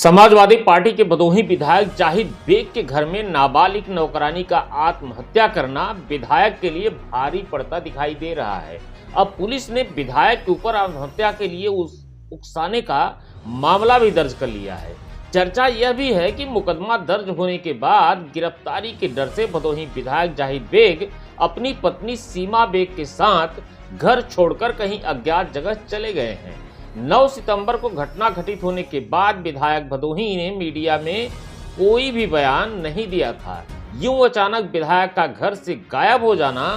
Samajwadi party के भदोही विधायक Zahid bag के घर में नाबालिग नौकरानी का आत्महत्या करना विधायक के लिए भारी पड़ता दिखाई दे रहा है। अब पुलिस ने विधायक के ऊपर आत्महत्या के लिए उकसाने का मामला भी दर्ज कर लिया है। चर्चा यह भी है कि मुकदमा दर्ज होने के बाद गिरफ्तारी के डर से भदोही विधायक जाहिद बेग अपनी पत्नी सीमा बेग के साथ घर छोड़कर कहीं अज्ञात जगह चले गए हैं। 9 सितंबर को घटना घटित होने के बाद विधायक भदोही ने मीडिया में कोई भी बयान नहीं दिया था। यूं अचानक विधायक का घर से गायब हो जाना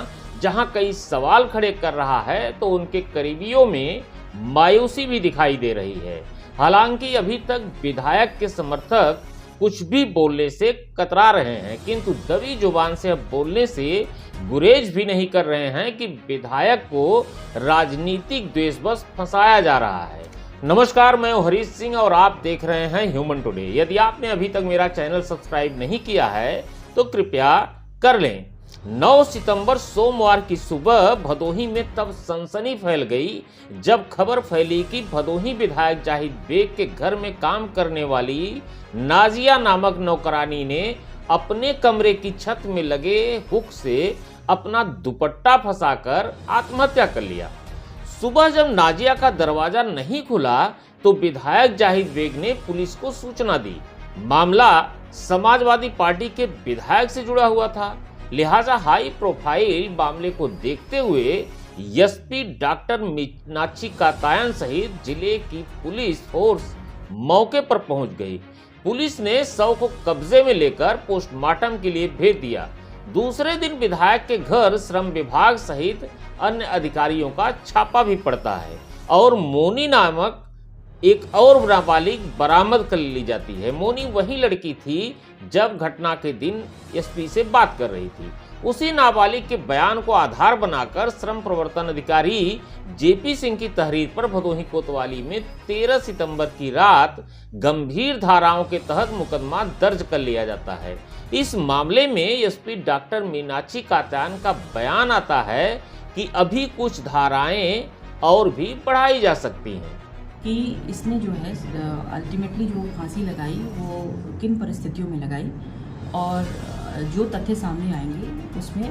जहां कई सवाल खड़े कर रहा है, तो उनके करीबियों में मायूसी भी दिखाई दे रही है। हालांकि अभी तक विधायक के समर्थक कुछ भी बोलने से कतरा रहे हैं, किंतु दबी जुबान से अब बोलने से गुरेज भी नहीं कर रहे हैं कि विधायक को राजनीतिक द्वेषवश फंसाया जा रहा है। नमस्कार, मैं हूं हरीश सिंह और आप देख रहे हैं ह्यूमन टुडे। यदि आपने अभी तक मेरा चैनल सब्सक्राइब नहीं किया है तो कृपया कर लें। 9 सितंबर सोमवार की सुबह भदोही में तब सनसनी फैल गई जब खबर फैली कि भदोही विधायक जाहिद बेग के घर में काम करने वाली नाजिया नामक नौकरानी ने अपने कमरे की छत में लगे हुक से अपना दुपट्टा फंसाकर आत्महत्या कर लिया। सुबह जब नाजिया का दरवाजा नहीं खुला तो विधायक जाहिद बेग ने पुलिस को सूचना दी। मामला समाजवादी पार्टी के विधायक से जुड़ा हुआ था, लिहाजा हाई प्रोफाइल मामले को देखते हुए एसपी डॉक्टर मीनाक्षी कातायन सहित जिले की पुलिस फोर्स मौके पर पहुंच गई। पुलिस ने शव को कब्जे में लेकर पोस्टमार्टम के लिए भेज दिया। दूसरे दिन विधायक के घर श्रम विभाग सहित अन्य अधिकारियों का छापा भी पड़ता है और मोनी नामक एक और नाबालिग बरामद कर ली जाती है। मोनी वही लड़की थी जब घटना के दिन एसपी से बात कर रही थी। उसी नाबालिग के बयान को आधार बनाकर श्रम प्रवर्तन अधिकारी जेपी सिंह की तहरीर पर भदोही कोतवाली में 13 सितंबर की रात गंभीर धाराओं के तहत मुकदमा दर्ज कर लिया जाता है। इस मामले में एसपी डॉक्टर मीनाक्षी कातायन का बयान आता है कि अभी कुछ धाराएं और भी बढ़ाई जा सकती हैं। कि इसने जो है अल्टीमेटली जो फांसी लगाई वो किन परिस्थितियों में लगाई और जो तथ्य सामने आएंगे उसमें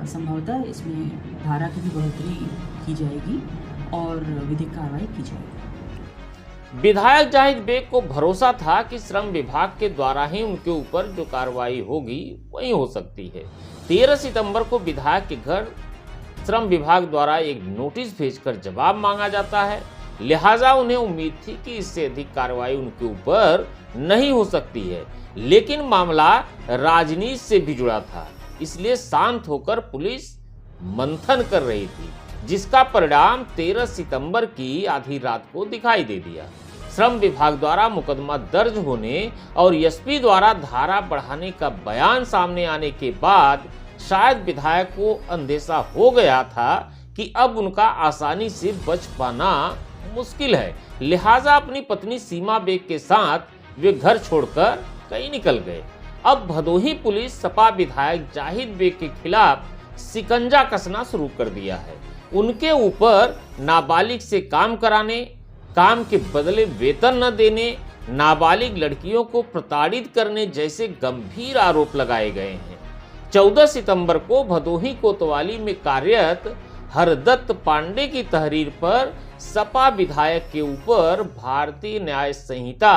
संभवतः इसमें धारा की भी बढ़ोतरी की जाएगी और विधिक कार्रवाई की जाएगी। विधायक जाहिद बेग को भरोसा था कि श्रम विभाग के द्वारा ही उनके ऊपर जो कार्रवाई होगी वही हो सकती है। 13 सितंबर को विधायक के घर श्रम विभाग द्वारा एक नोटिस भेजकर जवाब मांगा जाता है, लिहाजा उन्हें उम्मीद थी कि इससे अधिक कार्रवाई उनके ऊपर नहीं हो सकती है। लेकिन मामला राजनीति से भी जुड़ा था, इसलिए शांत होकर पुलिस मंथन कर रही थी, जिसका परिणाम 13 सितंबर की आधी रात को दिखाई दे दिया। श्रम विभाग द्वारा मुकदमा दर्ज होने और एसपी द्वारा धारा बढ़ाने का बयान सामने आने के बाद शायद विधायक को अंदेशा हो गया था कि अब उनका आसानी से बच पाना मुश्किल है, लिहाजा अपनी पत्नी सीमा बेग के साथ वे घर छोड़कर कहीं निकल गए। अब भदोही पुलिस सपा विधायक जाहिद बेग के खिलाफ शिकंजा कसना शुरू कर दिया है। उनके ऊपर नाबालिग से काम कराने, काम के बदले वेतन न देने, नाबालिग लड़कियों को प्रताड़ित करने जैसे गंभीर आरोप लगाए गए हैं। 14 सितंबर को भदोही कोतवाली में कार्यरत हरदत्त पांडे की तहरीर पर सपा विधायक के ऊपर भारतीय न्याय संहिता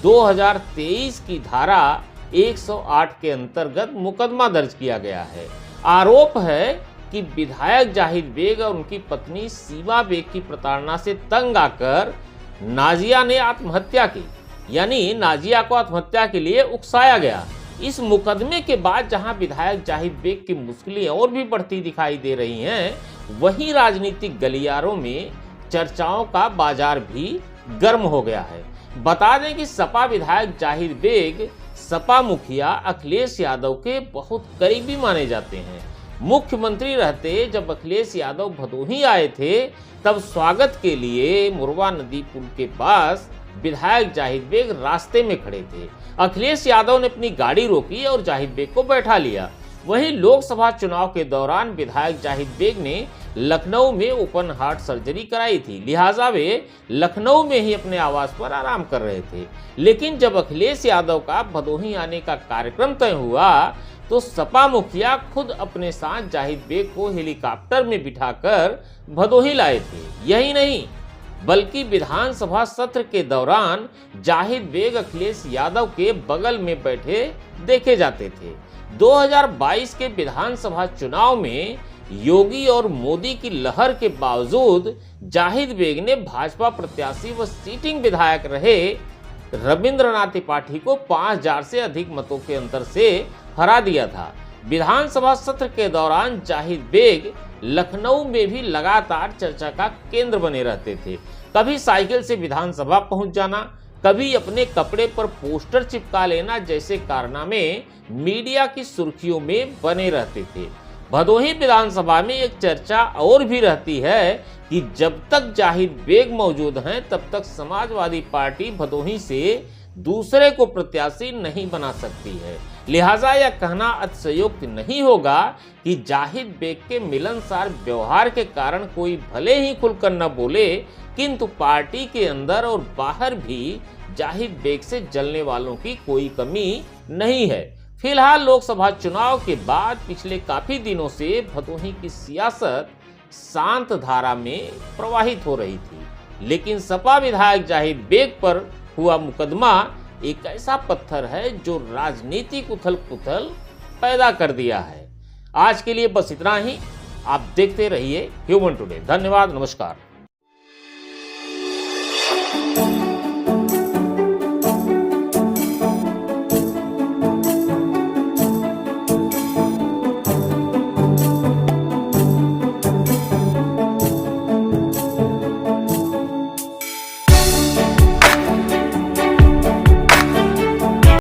2023 की धारा 108 के अंतर्गत मुकदमा दर्ज किया गया है। आरोप है कि विधायक जाहिद बेग और उनकी पत्नी सीमा बेग की प्रताड़ना से तंग आकर नाजिया ने आत्महत्या की, यानी नाजिया को आत्महत्या के लिए उकसाया गया। इस मुकदमे के बाद जहां विधायक जाहिद बेग की मुश्किलें और भी बढ़ती दिखाई दे रही हैं, वहीं राजनीतिक गलियारों में चर्चाओं का बाजार भी गर्म हो गया है। बता दें कि सपा विधायक जाहिद बेग सपा मुखिया अखिलेश यादव के बहुत करीबी माने जाते हैं। मुख्यमंत्री रहते जब अखिलेश यादव भदोही आए थे, तब स्वागत के लिए मुरवा नदी पुल के पास विधायक जाहिद बेग रास्ते में खड़े थे। अखिलेश यादव ने अपनी गाड़ी रोकी और जाहिद बेग को बैठा लिया। वहीं लोकसभा चुनाव के दौरान विधायक जाहिद बेग ने लखनऊ में ओपन हार्ट सर्जरी कराई थी, लिहाजा वे लखनऊ में ही अपने आवास पर आराम कर रहे थे। लेकिन जब अखिलेश यादव का भदोही आने का कार्यक्रम तय हुआ तो सपा मुखिया खुद अपने साथ जाहिद बेग को हेलीकॉप्टर में बिठाकर भदोही लाए थे। यही नहीं बल्कि विधानसभा सत्र के दौरान जाहिद बेग अखिलेश यादव के बगल में बैठे देखे जाते थे। 2022 के विधानसभा चुनाव में योगी और मोदी की लहर के बावजूद जाहिद बेग ने भाजपा प्रत्याशी व सीटिंग विधायक रहे रविंद्रनाथ त्रिपाठी को 5000 से अधिक मतों के अंतर से हरा दिया था। विधानसभा सत्र के दौरान जाहिद बेग लखनऊ में भी लगातार चर्चा का केंद्र बने रहते थे। कभी साइकिल से विधानसभा पहुंच जाना, कभी अपने कपड़े पर पोस्टर चिपका लेना जैसे कारनामे मीडिया की सुर्खियों में बने रहते थे। भदोही विधानसभा में एक चर्चा और भी रहती है कि जब तक जाहिद बेग मौजूद हैं तब तक समाजवादी पार्टी भदोही से दूसरे को प्रत्याशी नहीं बना सकती है। लिहाजा यह कहना अतिशयोक्ति नहीं होगा कि जाहिद बेग के मिलनसार व्यवहार के कारण कोई भले ही खुलकर न बोले, किंतु पार्टी के अंदर और बाहर भी जाहिद बेग से जलने वालों की कोई कमी नहीं है। फिलहाल लोकसभा चुनाव के बाद पिछले काफी दिनों से भदोही की सियासत शांत धारा में प्रवाहित हो रही थी, लेकिन सपा विधायक जाहिद बेग पर हुआ मुकदमा एक ऐसा पत्थर है जो राजनीतिक उथल पुथल पैदा कर दिया है। आज के लिए बस इतना ही। आप देखते रहिए ह्यूमन टुडे। धन्यवाद, नमस्कार।